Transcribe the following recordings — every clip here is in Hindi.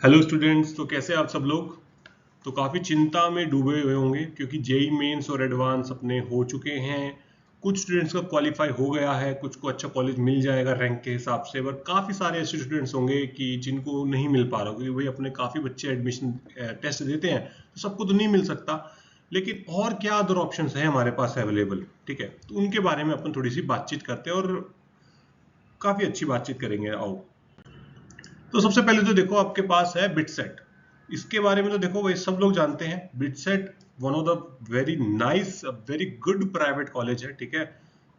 हेलो स्टूडेंट्स, तो कैसे आप सब लोग। तो काफ़ी चिंता में डूबे हुए होंगे क्योंकि जेई मेंस और एडवांस अपने हो चुके हैं। कुछ स्टूडेंट्स का क्वालिफाई हो गया है, कुछ को अच्छा कॉलेज मिल जाएगा रैंक के हिसाब से, पर काफ़ी सारे ऐसे स्टूडेंट्स होंगे कि जिनको नहीं मिल पा रहा, क्योंकि वही अपने काफ़ी बच्चे एडमिशन टेस्ट देते हैं तो सबको तो नहीं मिल सकता। लेकिन और क्या अदर ऑप्शंस हैं हमारे पास अवेलेबल, ठीक है, तो उनके बारे में अपन थोड़ी सी बातचीत करते हैं और काफ़ी अच्छी बातचीत करेंगे। आओ, तो सबसे पहले तो देखो आपके पास है बिटसेट। इसके बारे में तो देखो वही सब लोग जानते हैं। BITSAT one of the very nice very good private college है, ठीक है।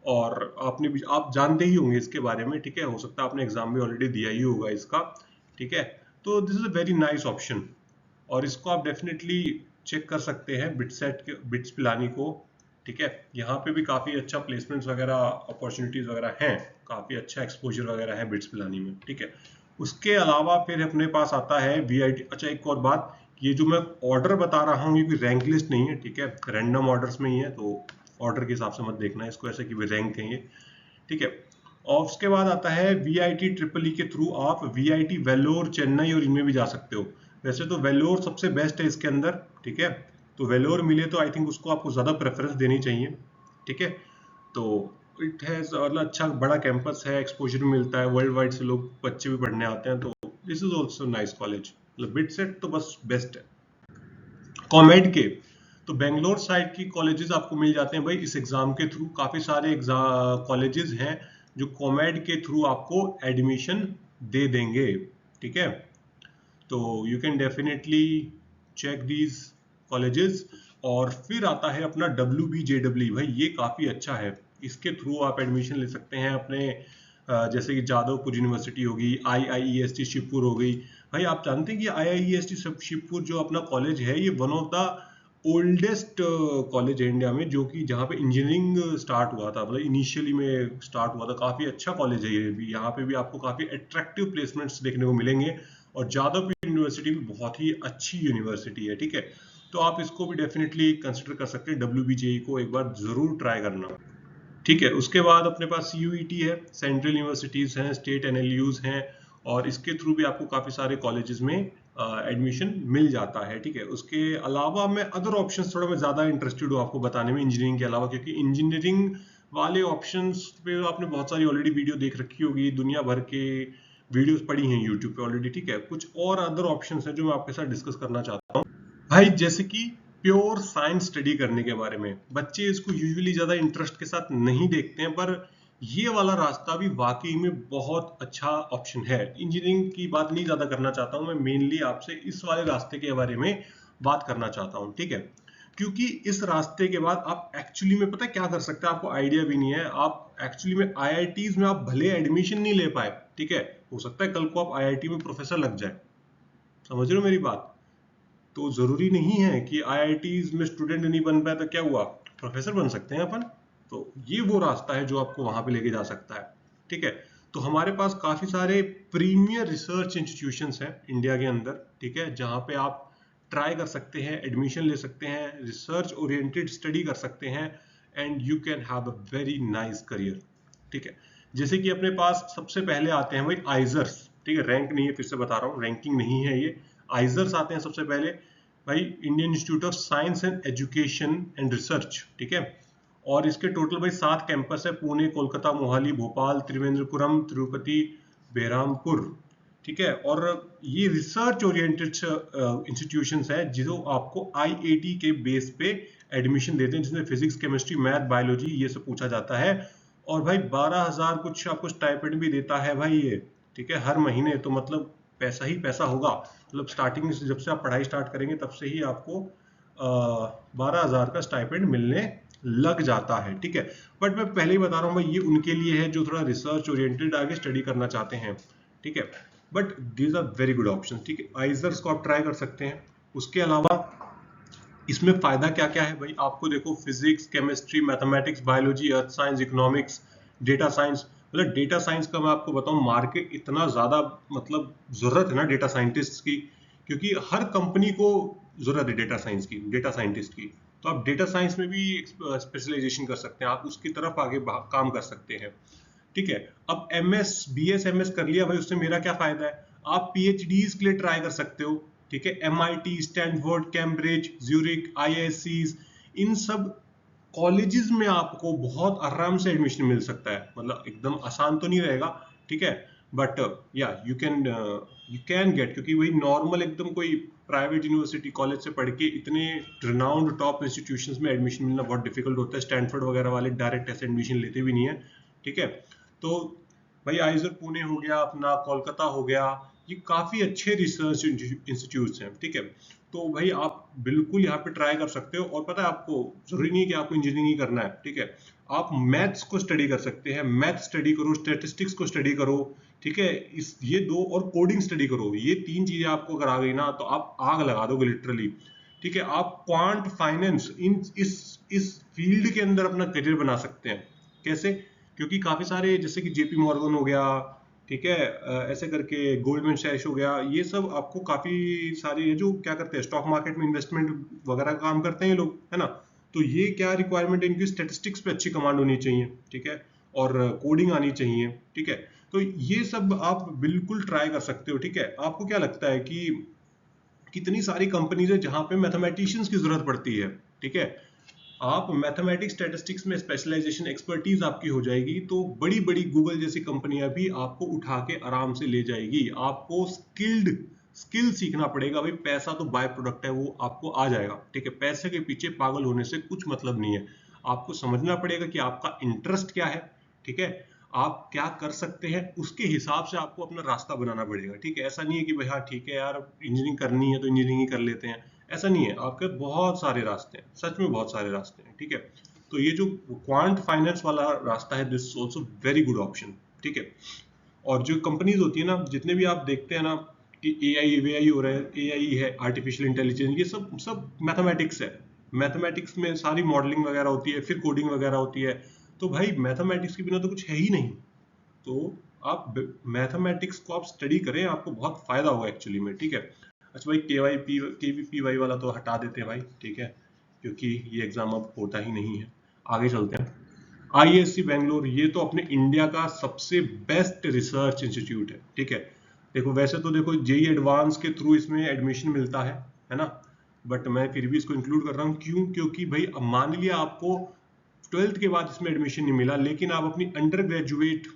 और आपने भी आप जानते ही होंगे इसके बारे में, ठीक है। हो सकता है आपने एग्जाम भी ऑलरेडी दिया ही होगा इसका, ठीक है। तो this is a very nice option और इसको आप डेफिनेटली चेक कर सकते हैं बिटसेट के बिट्स पिलानी को, ठीक है। यहाँ पे भी काफ़ी अच्छा प्लेसमेंट्स वगैरह अपॉर्चुनिटीज़ वगैरह हैं, काफ़ी अच्छा एक्सपोजर वगैरह है बिट्स पिलानी में, ठीक है। उसके अलावा फिर अपने पास आता है वीआईटी। अच्छा, एक और बात, ये जो मैं ऑर्डर बता रहा हूँ ये कोई रैंक लिस्ट नहीं है, ठीक है, रैंडम ऑर्डर्स में ही है, तो ऑर्डर के हिसाब से मत देखना है इसको ऐसे कि रैंक है ये, ठीक है। और उसके बाद आता है वीआईटी ट्रिपल ई के थ्रू आप वीआईटी वेलोर चेन्नई और इनमें भी जा सकते हो। वैसे तो वेलोर सबसे बेस्ट है इसके अंदर, ठीक है। तो वेलोर मिले तो आई थिंक उसको आपको ज़्यादा प्रेफरेंस देनी चाहिए, ठीक है। तो इट हैज़ मतलब अच्छा बड़ा कैंपस है, एक्सपोजर भी मिलता है, वर्ल्ड वाइड से लोग बच्चे भी पढ़ने आते हैं, तो this is also nice college. मतलब बिटसेट तो बस बेस्ट है। कॉमेड के तो बेंगलोर साइड की कॉलेजेस आपको मिल जाते हैं भाई इस एग्जाम के थ्रू। काफ़ी सारे एग्जाम कॉलेजेस हैं जो कॉमेड के थ्रू आपको एडमिशन दे देंगे, ठीक है। तो you can definitely check these colleges. और फिर आता है अपना WBJW, भाई ये काफ़ी अच्छा है। इसके थ्रू आप एडमिशन ले सकते हैं अपने जैसे कि जादवपुर यूनिवर्सिटी होगी, IIEST शिवपुर हो गई। भाई आप जानते हैं कि IIEST शिवपुर जो अपना कॉलेज है ये one of the oldest college है इंडिया में, जो कि जहाँ पे इंजीनियरिंग स्टार्ट हुआ था, मतलब इनिशियली में स्टार्ट हुआ था। काफ़ी अच्छा कॉलेज है ये भी। यहाँ पे भी आपको काफ़ी अट्रैक्टिव प्लेसमेंट्स देखने को मिलेंगे और जादवपुर यूनिवर्सिटी भी बहुत ही अच्छी यूनिवर्सिटी है, ठीक है। तो आप इसको भी डेफिनेटली कंसिडर कर सकते हैं, WBJE को एक बार जरूर ट्राई करना, ठीक है। उसके बाद अपने पास CUET है, सेंट्रल यूनिवर्सिटीज हैं, स्टेट NLUs हैं, और इसके थ्रू भी आपको काफ़ी सारे कॉलेजेस में एडमिशन मिल जाता है, ठीक है। उसके अलावा मैं अदर ऑप्शंस थोड़ा मैं ज़्यादा इंटरेस्टेड हूँ आपको बताने में इंजीनियरिंग के अलावा, क्योंकि इंजीनियरिंग वाले ऑप्शंस पे आपने बहुत सारी ऑलरेडी वीडियो देख रखी होगी, दुनिया भर के वीडियोस पड़ी हैं यूट्यूब पे ऑलरेडी, ठीक है। कुछ और अदर ऑप्शंस हैं जो मैं आपके साथ डिस्कस करना चाहता हूँ भाई, जैसे कि प्योर साइंस स्टडी करने के बारे में। बच्चे इसको यूजुअली ज्यादा इंटरेस्ट के साथ नहीं देखते हैं, पर ये वाला रास्ता भी वाकई में बहुत अच्छा ऑप्शन है। इंजीनियरिंग की बात नहीं ज्यादा करना चाहता हूं मैं, मेनली आपसे इस वाले रास्ते के बारे में बात करना चाहता हूं, ठीक है। क्योंकि इस रास्ते के बाद आप एक्चुअली में पता है क्या कर सकते हैं, आपको आइडिया भी नहीं है। आप एक्चुअली में IITs में आप भले एडमिशन नहीं ले पाए, ठीक है, हो सकता है कल को आप IIT में प्रोफेसर लग जाए। समझ रहे हो मेरी बात। तो जरूरी नहीं है कि IITs में स्टूडेंट नहीं बन पाए तो क्या हुआ, प्रोफेसर बन सकते हैं अपन। तो ये वो रास्ता है जो आपको वहां पे लेके जा सकता है, ठीक है। तो हमारे पास काफी सारे प्रीमियर रिसर्च इंस्टीट्यूशंस हैं इंडिया के अंदर, ठीक है, जहां पे आप ट्राई कर सकते हैं, एडमिशन ले सकते हैं, रिसर्च ओरिएंटेड स्टडी कर सकते हैं, and you can have a very nice career, ठीक है। जैसे कि अपने पास सबसे पहले आते हैं भाई आइजर्स, ठीक है। रैंक नहीं है, फिर से बता रहा हूँ, रैंकिंग नहीं है ये। आइजर्स आते हैं सबसे पहले भाई, Indian institute of science and education and research, ठीक है। और इसके टोटल भाई 7 कैंपस है, पुणे, कोलकाता, मोहाली, भोपाल, त्रिवेंद्रपुरम, तिरुपति, बेरामपुर, ठीक है। और ये रिसर्च ओरिएंटेड इंस्टीट्यूशंस है जो आपको IIT के बेस पे एडमिशन देते हैं, जिसमें फिजिक्स, केमिस्ट्री, मैथ, बायोलॉजी ये सब पूछा जाता है। और भाई 12,000 कुछ आपको स्टाइपेंड भी देता है भाई ये, ठीक है, हर महीने। तो मतलब पैसा ही पैसा होगा। मतलब स्टार्टिंग से जब से आप पढ़ाई स्टार्ट करेंगे तब से ही आपको 12,000 का स्टाइपेंड मिलने लग जाता है, ठीक है। बट मैं पहले ही बता रहा हूँ भाई, ये उनके लिए है जो थोड़ा रिसर्च ओरिएंटेड आगे स्टडी करना चाहते हैं, ठीक है। But these are very good option, ठीक है। आइजर्स को आप ट्राई कर सकते हैं। उसके अलावा इसमें फायदा क्या क्या है भाई, आपको देखो physics, chemistry, mathematics, biology, earth science, economics, data science. मतलब डेटा साइंस का मैं आपको बताऊं, मार्केट इतना ज्यादा, मतलब जरूरत है ना डेटा साइंटिस्ट की, क्योंकि हर कंपनी को जरूरत है डेटा साइंस की, डेटा साइंटिस्ट की। तो आप डेटा साइंस में भी स्पेशलाइजेशन कर सकते हैं, आप उसकी तरफ आगे काम कर सकते हैं, ठीक है। अब MS BS MS कर लिया भाई, उससे मेरा क्या फायदा है। आप PhDs के लिए ट्राई कर सकते हो, ठीक है। MIT, Stanford, Cambridge, Zurich, IISCs, इन सब कॉलेजेस में आपको बहुत आराम से एडमिशन मिल सकता है। मतलब एकदम आसान तो नहीं रहेगा, ठीक है, बट या यू कैन गेट, क्योंकि वही नॉर्मल एकदम कोई प्राइवेट यूनिवर्सिटी कॉलेज से पढ़ के इतने रिनाउंड टॉप इंस्टीट्यूशंस में एडमिशन मिलना बहुत डिफिकल्ट होता है। स्टैनफोर्ड वगैरह वाले डायरेक्ट ऐसे एडमिशन लेते भी नहीं है, ठीक है। तो भाई आइजर पुणे हो गया, अपना कोलकाता हो गया, ये काफी अच्छे रिसर्च इंस्टीट्यूट्स हैं, ठीक है। तो भाई आप बिल्कुल यहाँ पे ट्राई कर सकते हो। और पता है आपको जरूरी नहीं है कि आपको इंजीनियरिंग ही करना है, ठीक है। आप मैथ्स को स्टडी कर सकते हैं, मैथ स्टडी करो, स्टैटिस्टिक्स को स्टडी करो, ठीक है। ये दो, और कोडिंग स्टडी करो, ये तीन चीजें आपको अगर आ गई ना तो आप आग लगा दोगे लिटरली, ठीक है। आप क्वांट फाइनेंस इस फील्ड के अंदर अपना करियर बना सकते हैं। कैसे? क्योंकि काफी सारे जैसे कि JP मॉर्गन हो गया, ठीक है, ऐसे करके गोल्डमैन सैक्स हो गया, ये सब आपको काफी सारे जो क्या करते हैं स्टॉक मार्केट में इन्वेस्टमेंट वगैरह का काम करते हैं ये लोग, है ना। तो ये क्या रिक्वायरमेंट है इनकी, स्टैटिस्टिक्स पे अच्छी कमांड होनी चाहिए, ठीक है, और कोडिंग आनी चाहिए, ठीक है। तो ये सब आप बिल्कुल ट्राई कर सकते हो, ठीक है। आपको क्या लगता है कि कितनी सारी कंपनीज है जहां पे मैथमेटिशियंस की जरूरत पड़ती है, ठीक है। आप मैथमेटिक्स स्टैटिस्टिक्स में स्पेशलाइजेशन एक्सपर्टीज आपकी हो जाएगी तो बड़ी बड़ी गूगल जैसी कंपनियां भी आपको उठा के आराम से ले जाएगी। आपको स्किल सीखना पड़ेगा भाई, पैसा तो बाय प्रोडक्ट है, वो आपको आ जाएगा, ठीक है। पैसे के पीछे पागल होने से कुछ मतलब नहीं है। आपको समझना पड़ेगा कि आपका इंटरेस्ट क्या है, ठीक है, आप क्या कर सकते हैं, उसके हिसाब से आपको अपना रास्ता बनाना पड़ेगा, ठीक है। ऐसा नहीं है कि भाई हाँ ठीक है यार इंजीनियरिंग करनी है तो इंजीनियरिंग ही कर लेते हैं, ऐसा नहीं है। आपके बहुत सारे रास्ते हैं, सच में बहुत सारे रास्ते हैं, ठीक है। तो ये जो क्वांट फाइनेंस वाला रास्ता है, this is also very good option, ठीक है। और जो कंपनीज होती है ना, जितने भी आप देखते हैं ना कि AI हो रहा है, AI है, आर्टिफिशियल इंटेलिजेंस, ये सब सब मैथमेटिक्स है। मैथमेटिक्स में सारी मॉडलिंग वगैरह होती है, फिर कोडिंग वगैरह होती है। तो भाई मैथमेटिक्स के बिना तो कुछ है ही नहीं। तो आप मैथमेटिक्स को आप स्टडी करें, आपको बहुत फायदा होगा एक्चुअली में, ठीक है। अच्छा भाई KVPY वाला तो हटा देते हैं भाई, ठीक है, क्योंकि ये एग्जाम अब होता ही नहीं है। आगे चलते हैं। IISc बेंगलोर, ये तो अपने इंडिया का सबसे बेस्ट रिसर्च इंस्टीट्यूट है, ठीक है। देखो वैसे तो देखो JEE एडवांस के थ्रू इसमें एडमिशन मिलता है ना, बट मैं फिर भी इसको इंक्लूड कर रहा हूँ। क्यों? क्योंकि भाई अब मान लिया आपको 12th के बाद इसमें एडमिशन नहीं मिला, लेकिन आप अपनी अंडर ग्रेजुएट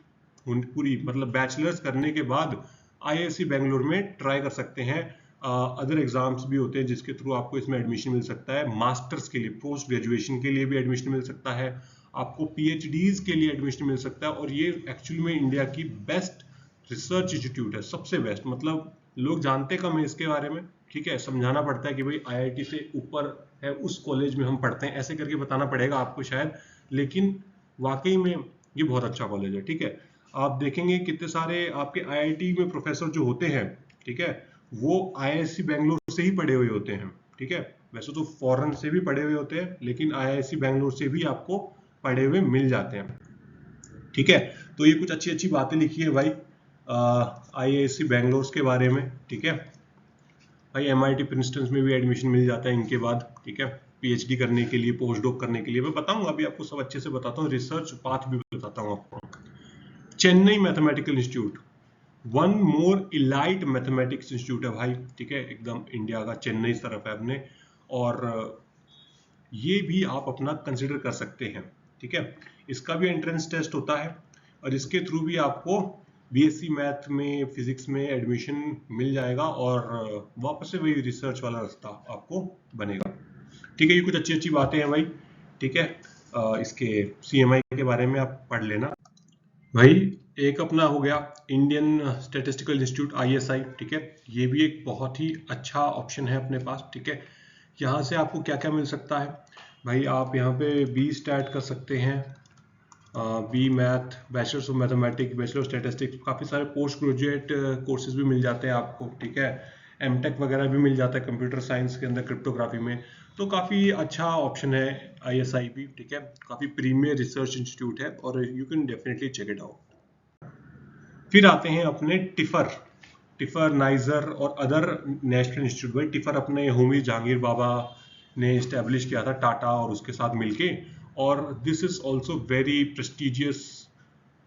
पूरी मतलब बैचलर्स करने के बाद IISc बेंगलोर में ट्राई कर सकते हैं। अदर एग्जाम्स भी होते हैं जिसके थ्रू आपको इसमें एडमिशन मिल सकता है। मास्टर्स के लिए, पोस्ट ग्रेजुएशन के लिए भी एडमिशन मिल सकता है, आपको PhDs के लिए एडमिशन मिल सकता है। और ये एक्चुअली में इंडिया की बेस्ट रिसर्च इंस्टीट्यूट है, सबसे बेस्ट। मतलब लोग जानते कम है इसके बारे में, ठीक है। समझाना पड़ता है कि भाई IIT से ऊपर है, उस कॉलेज में हम पढ़ते हैं, ऐसे करके बताना पड़ेगा आपको शायद, लेकिन वाकई में ये बहुत अच्छा कॉलेज है, ठीक है। आप देखेंगे कितने सारे आपके IIT में प्रोफेसर जो होते हैं, ठीक है, वो IISc बेंगलोर से ही पढ़े हुए होते हैं, ठीक है। वैसे तो फॉरेन से भी पढ़े हुए होते हैं, लेकिन IISc बेंगलोर से भी आपको पढ़े हुए मिल जाते हैं, ठीक है। तो ये कुछ अच्छी अच्छी बातें लिखी है भाई IISc बेंगलोर के बारे में, ठीक है। भाई MIT प्रिंसटन में भी एडमिशन मिल जाता है इनके बाद, ठीक है, PhD करने के लिए, पोस्ट डॉक करने के लिए। मैं बताऊंगा अभी आपको सब अच्छे से बताता हूँ, रिसर्च पाथ भी बताता हूँ आपको। Chennai mathematical institute, one more elite mathematics institute है भाई, ठीक है, एकदम इंडिया का चेन्नई तरफ है अपने। और ये भी आप अपना कंसिडर कर सकते हैं, ठीक है। इसका भी एंट्रेंस टेस्ट होता है और इसके थ्रू भी आपको BSc मैथ में, फिजिक्स में एडमिशन मिल जाएगा और वापस से वही रिसर्च वाला रास्ता आपको बनेगा, ठीक है। ये कुछ अच्छी अच्छी बातें हैं भाई, ठीक है। इसके CMI के बारे में आप पढ़ लेना भाई। एक अपना हो गया इंडियन स्टैटिस्टिकल इंस्टीट्यूट ISI, ठीक है। ये भी एक बहुत ही अच्छा ऑप्शन है अपने पास, ठीक है। यहाँ से आपको क्या क्या मिल सकता है भाई, आप यहाँ पे BStat कर सकते हैं, B math, bachelors of mathematics, bachelor of statistics, काफ़ी सारे पोस्ट ग्रेजुएट कोर्सेज भी मिल जाते हैं आपको, ठीक है। MTech वगैरह भी मिल जाता है कंप्यूटर साइंस के अंदर, क्रिप्टोग्राफी में। तो काफ़ी अच्छा ऑप्शन है ISI भी, ठीक है। काफ़ी प्रीमियर रिसर्च इंस्टीट्यूट है और you can definitely check it out. फिर आते हैं अपने टिफर नाइजर और अदर नेशनल इंस्टीट्यूट। भाई टिफर अपने होमी जहांगीर बाबा ने इस्टेब्लिश किया था, टाटा और उसके साथ मिलके, और this is also very prestigious,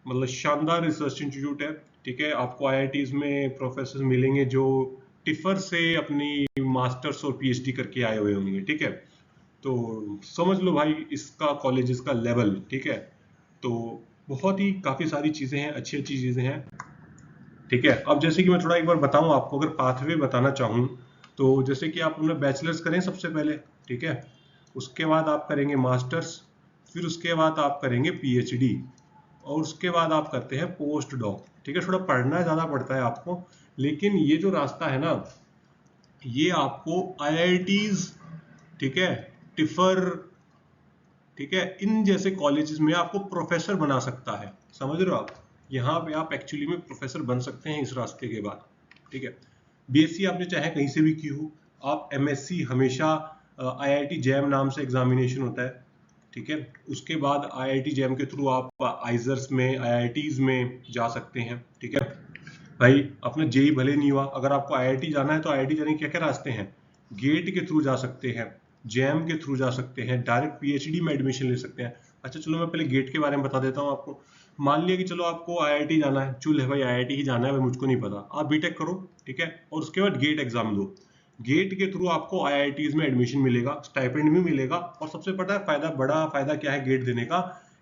मतलब शानदार रिसर्च इंस्टीट्यूट है। ठीक है, आपको आईआईटीज में प्रोफेसर मिलेंगे जो टिफर से अपनी मास्टर्स और पीएचडी करके आए हुए होंगे। ठीक है, तो समझ लो भाई इसका कॉलेजेस का लेवल। ठीक है, तो बहुत ही काफी सारी चीजें हैं, अच्छी अच्छी चीजें हैं। ठीक है, अब जैसे कि मैं थोड़ा एक बार बताऊं आपको, अगर पाथवे बताना चाहूँ तो जैसे कि आप अपना बैचलर्स करें सबसे पहले। ठीक है, उसके बाद आप करेंगे मास्टर्स, फिर उसके बाद आप करेंगे पीएचडी, और उसके बाद आप करते हैं पोस्ट डॉक। ठीक है, थोड़ा पढ़ना ज़्यादा पड़ता है आपको, लेकिन ये जो रास्ता है ना, ये आपको आईआईटीज, ठीक है, टिफर, ठीक है, इन जैसे कॉलेजेस में आपको प्रोफेसर बना सकता है। समझ रहे हो आप, यहाँ पे आप एक्चुअली में प्रोफेसर बन सकते हैं इस रास्ते के बाद। ठीक है, बीएससी आपने चाहे कहीं से भी की हो, आप एमएससी हमेशा आईआईटी जैम नाम से एग्जामिनेशन होता है। ठीक है, उसके बाद आईआईटी जैम के थ्रू आप आइजर्स में, आईआईटीज में जा सकते हैं। ठीक है भाई, अपना जेई भले नहीं हुआ, अगर आपको आईआईटी जाना है तो आईआईटी जाने के क्या क्या रास्ते हैं? गेट के थ्रू जा सकते हैं, जैम के थ्रू जा सकते हैं, डायरेक्ट पीएचडी में एडमिशन ले सकते हैं। अच्छा चलो मैं पहले गेट के बारे में बता देता हूँ आपको। मान लिया कि चलो आपको आईआईटी जाना है, चुल है भाई आईआईटी ही जाना है भाई, मुझको नहीं पता, आप बीटेक करो। ठीक है, और उसके बाद गेट एग्जाम दो। गेट के थ्रू आपको आईआईटीज में एडमिशन मिलेगा, स्टाइपेंड भी मिलेगा, और सबसे बड़ा फायदा क्या है गेट देने का,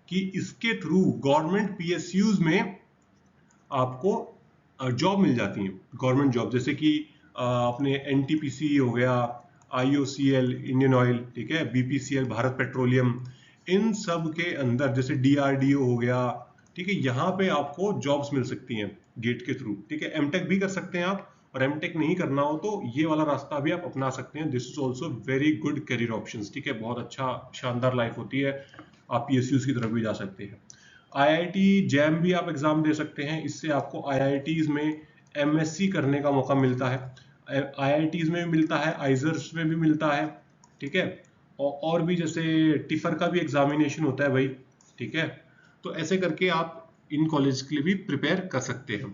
कि इसके थ्रू गवर्नमेंट पीएसयूज में आपको जॉब मिल जाती है, गवर्नमेंट जॉब, जैसे कि अपने एनटीपीसी हो गया, आईओसीएल इंडियन ऑयल, ठीक है, बीपीसीएल भारत पेट्रोलियम, इन सब के अंदर जैसे डीआरडीओ हो गया। ठीक है, यहाँ पे आपको जॉब्स मिल सकती हैं गेट के थ्रू। ठीक है, एमटेक भी कर सकते हैं आप, और एमटेक नहीं करना हो तो ये वाला रास्ता भी आप अपना सकते हैं। This is also very good career options. ठीक है, बहुत अच्छा शानदार लाइफ होती है, आप पीएसयूज की तरफ भी जा सकते हैं। आईआईटी जैम भी आप एग्जाम दे सकते हैं, इससे आपको आईआईटीज में एमएससी करने का मौका मिलता है, आईआईटीज में भी मिलता है, आइजर्स में भी मिलता है। ठीक है, और भी जैसे टिफर का भी एग्जामिनेशन होता है भाई। ठीक है, तो ऐसे करके आप इन कॉलेज के लिए भी प्रिपेयर कर सकते हैं।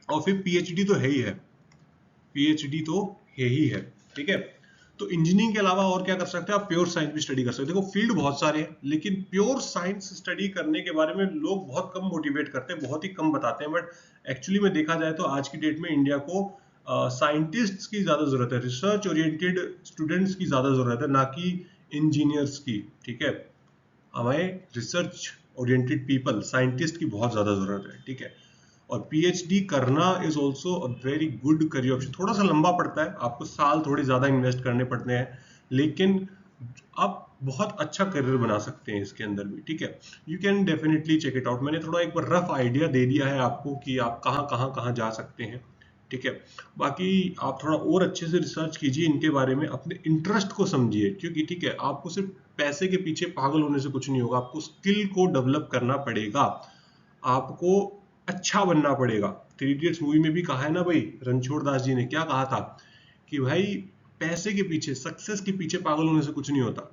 और फिर पीएचडी तो है ही है, पीएचडी तो है ही है। ठीक है, तो इंजीनियरिंग के अलावा और क्या कर सकते हैं आप? प्योर साइंस भी स्टडी कर सकते हैं। देखो फील्ड बहुत सारे हैं, लेकिन प्योर साइंस स्टडी करने के बारे में लोग बहुत कम मोटिवेट करते हैं, बहुत ही कम बताते हैं। बट एक्चुअली में देखा जाए तो आज की डेट में इंडिया को साइंटिस्ट्स की ज्यादा जरूरत है, रिसर्च ओरिएंटेड स्टूडेंट्स की ज्यादा जरूरत है, ना कि इंजीनियर्स की। ठीक है, हमें रिसर्च ओरिएंटेड पीपल, साइंटिस्ट की बहुत ज्यादा जरूरत है। ठीक है, और पीएचडी करना is also a very good career option. थोड़ा सा लंबा पड़ता है, आपको साल थोड़े ज्यादा इन्वेस्ट करने पड़ते हैं, लेकिन आप बहुत अच्छा करियर बना सकते हैं इसके अंदर भी। ठीक है, you can definitely check it out. मैंने थोड़ा एक बार रफ आइडिया दे दिया है आपको कि आप कहाँ जा सकते हैं। ठीक है, बाकी आप थोड़ा और अच्छे से रिसर्च कीजिए इनके बारे में, अपने इंटरेस्ट को समझिए, क्योंकि ठीक है आपको सिर्फ पैसे के पीछे पागल होने से कुछ नहीं होगा, आपको स्किल को डेवलप करना पड़ेगा, आपको अच्छा बनना पड़ेगा। थ्री इडियट्स मूवी में भी कहा है ना भाई, रणछोड़ दास जी ने क्या कहा था कि भाई पैसे के पीछे, सक्सेस के पीछे पागल होने से कुछ नहीं होता,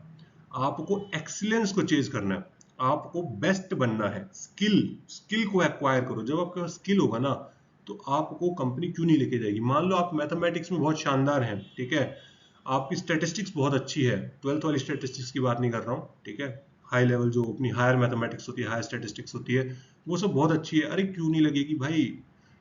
आपको एक्सीलेंस को चेज करना है, आपको बेस्ट बनना है। स्किल को एक्वायर करो, जब आपके पास स्किल होगा ना तो आपको कंपनी क्यों नहीं लेके जाएगी। मान लो आप मैथमेटिक्स में बहुत शानदार हैं, ठीक है, आपकी स्टैटिस्टिक्स बहुत अच्छी है, 12th वाली स्टैटिस्टिक्स की बात नहीं कर रहा हूँ, ठीक है, हाई लेवल जो अपनी हायर मैथमेटिक्स होती है, हायर स्टैटिस्टिक्स होती है, वो सब बहुत अच्छी है। अरे क्यों नहीं लगेगी भाई,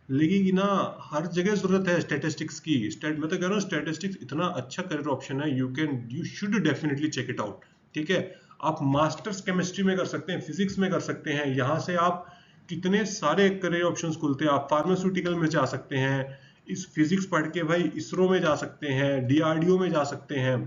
लगेगी ना, हर जगह जरूरत है स्टैटिस्टिक्स की। मैं तो कह रहा हूँ स्टैटिस्टिक्स इतना अच्छा करियर ऑप्शन है, you should definitely check it out. ठीक है, आप मास्टर्स केमिस्ट्री में कर सकते हैं, फिजिक्स में कर सकते हैं, यहाँ से आप कितने सारे करियर ऑप्शंस खुलते हैं। आप फार्मास्यूटिकल में जा सकते हैं, इस फिजिक्स पढ़ के भाई इसरो में जा सकते हैं, डीआरडीओ में जा सकते हैं,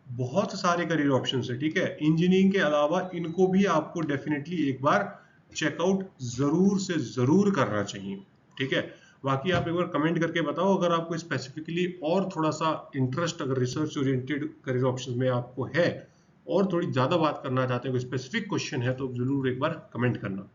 बहुत सारे करियर ऑप्शंस है। ठीक है, इंजीनियरिंग के अलावा इनको भी आपको डेफिनेटली एक बार चेकआउट जरूर से जरूर करना चाहिए। ठीक है, बाकी आप एक बार कमेंट करके बताओ अगर आपको स्पेसिफिकली और थोड़ा सा इंटरेस्ट, अगर रिसर्च ओरिएंटेड करियर ऑप्शंस में आपको है और थोड़ी ज्यादा बात करना चाहते हैं, कोई स्पेसिफिक क्वेश्चन है तो जरूर एक बार कमेंट करना।